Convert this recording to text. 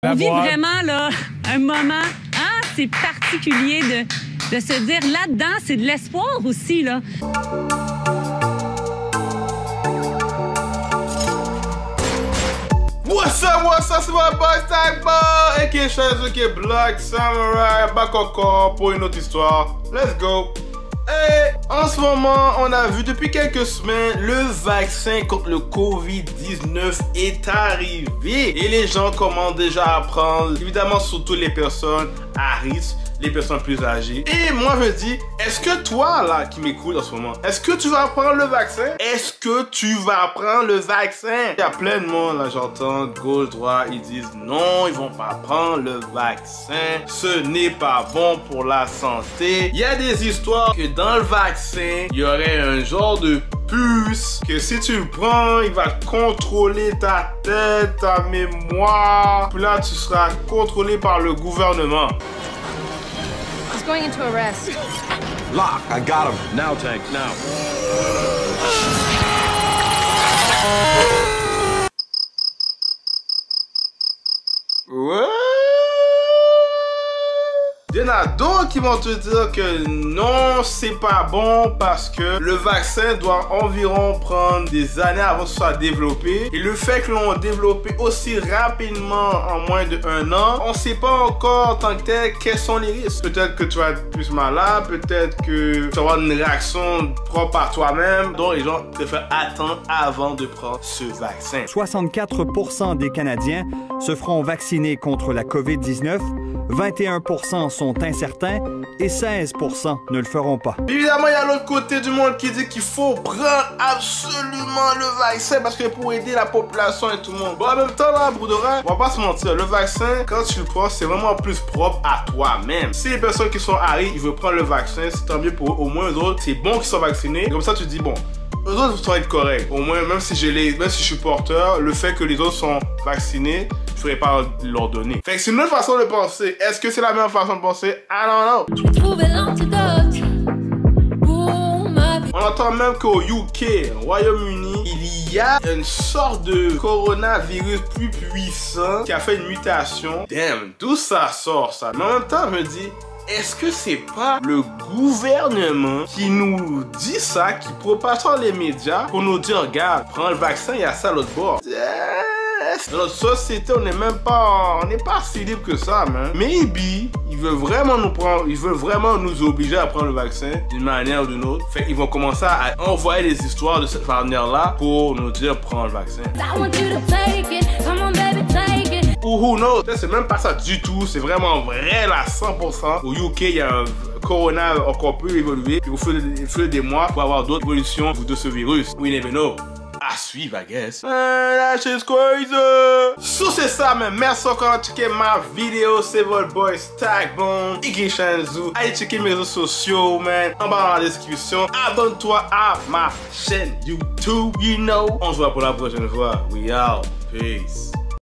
On vit vraiment là un moment c'est particulier de se dire là-dedans, c'est de l'espoir aussi, là. What's up, c'est my boy Stackball, aka Shazzy Black Samurai, back encore pour une autre histoire. Let's go! Et en ce moment, on a vu depuis quelques semaines, le vaccin contre le Covid-19 est arrivé. Et les gens commencent déjà à prendre, évidemment surtout les personnes à risque, les personnes plus âgées. Et moi je dis, est-ce que toi là qui m'écoute en ce moment, est-ce que tu vas prendre le vaccin? Est-ce que tu vas prendre le vaccin? Il y a plein de monde là, j'entends gauche, droite, ils disent non, ils vont pas prendre le vaccin. Ce n'est pas bon pour la santé. Il y a des histoires que dans le vaccin, il y aurait un genre de puce que si tu le prends, il va contrôler ta tête, ta mémoire. Puis là, tu seras contrôlé par le gouvernement. He's going into arrest. Lock, I got him. Now, Tank, now. What? Il y en a d'autres qui vont te dire que non, c'est pas bon parce que le vaccin doit environ prendre des années avant que ce soit développé. Et le fait que l'on développe aussi rapidement en moins d'1 an, on sait pas encore en tant que tel quels sont les risques. Peut-être que tu vas être plus malade, peut-être que tu vas avoir une réaction propre à toi-même. Donc les gens préfèrent attendre avant de prendre ce vaccin. 64% des Canadiens se feront vacciner contre la COVID-19, 21% sont incertains et 16% ne le feront pas. Évidemment, il y a l'autre côté du monde qui dit qu'il faut prendre absolument le vaccin parce que pour aider la population et tout le monde. Bon, en même temps, là, Broudora, on va pas se mentir, le vaccin, quand tu le prends, c'est vraiment plus propre à toi-même. Si les personnes qui sont à risque, ils veulent prendre le vaccin, c'est tant mieux pour eux. Au moins, eux autres, c'est bon qu'ils soient vaccinés. Et comme ça, tu dis, bon, eux autres vont être corrects. Au moins, même si je suis porteur, le fait que les autres sont vaccinés, je ne ferais pas leur donner. Fait que c'est une autre façon de penser. Est-ce que c'est la meilleure façon de penser? I don't know. On entend même qu'au UK, Royaume-Uni, il y a une sorte de coronavirus plus puissant qui a fait une mutation. Damn, d'où ça sort ça? Mais en même temps, je me dis, est-ce que c'est pas le gouvernement qui nous dit ça, qui propage dans les médias pour nous dire, regarde, prends le vaccin, il y a ça à l'autre bord. Dans notre société, on n'est pas si libre que ça, man. Maybe, ils veulent vraiment nous obliger à prendre le vaccin d'une manière ou d'une autre. Fait qu'ils vont commencer à envoyer des histoires de cette manière-là pour nous dire, prends le vaccin. Ou who knows? C'est même pas ça du tout, c'est vraiment vrai là, 100%. Au UK, il y a un corona encore plus évolué. Puis au fil des mois, pour avoir d'autres évolutions de ce virus. We never know. À suivre, I guess. That shit's crazy. So c'est ça, man. Merci encore de checker ma vidéo. C'est votre boy Stackbone, aka Shanzou. Allez checker mes réseaux sociaux, man. En bas dans la description. Abonne-toi à ma chaîne YouTube, you know. On se voit pour la prochaine fois. We out. Peace.